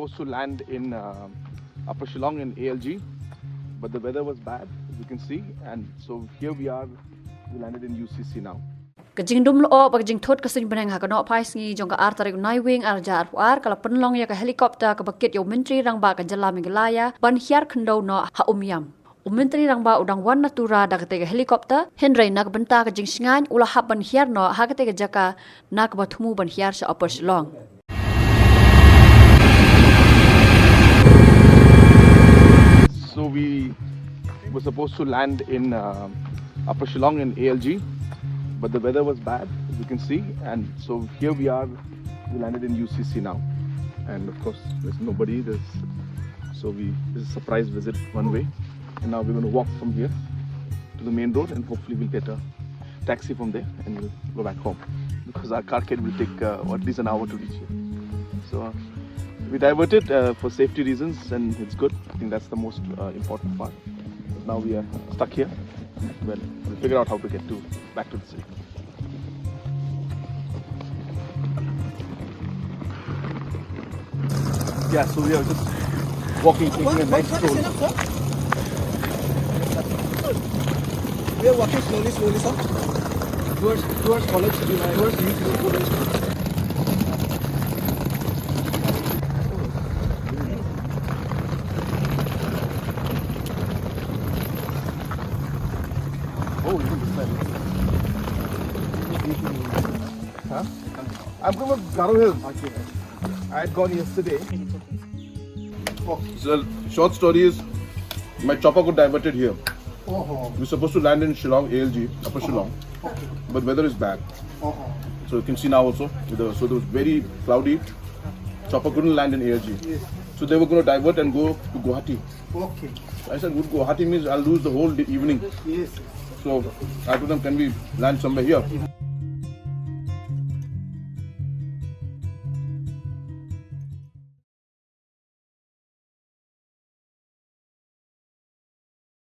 supposed to land in Upper Shillong in ALG, but the weather was bad, as you can see, and so here we are. We landed in UCC now. Kajing dum lo kajing thot kasing benang ha kanok pai singi jong ka Atiar nai wing arjar ar kala penlong ya ka helikopter ka bakit yo menteri rang ba ka jala Meghalaya ban hiar khyndew no ha Umīam. Menteri rang ba udang wan natura da ka helikopter henry nak benta ka jing singan ula hab ban hiar no ha ka jaka nak ba thumu ban hiar sa Upper Shillong. So we were supposed to land in Upper Shillong in ALG, but the weather was bad, as you can see, and so here we are. We landed in UCC now, and of course there's nobody. So this is a surprise visit one way, and now we're going to walk from here to the main road, and hopefully we'll get a taxi from there, and we'll go back home because our car will take at least an hour to reach here. So we diverted for safety reasons, and it's good. I think that's the most important part. Now we are stuck here. Well, we'll figure out how to get back to the city. Yeah, so we are just walking, taking a nice stroll. We are walking slowly, sir. Towards college, towards youth college. Oh, look at this side. Huh? I'm from Kyrwoh Hills. Okay. I had gone yesterday. Oh. So, short story is, my chopper got diverted here. We're supposed to land in Shillong, ALG, Upper Shillong, but weather is bad. So you can see now also, so it was very cloudy. Chopper couldn't land in ALG. Yes. So they were going to divert and go to Guwahati. Okay. So I said, good, Guwahati means I'll lose the whole evening. Yes. So I told them, can we land somewhere here?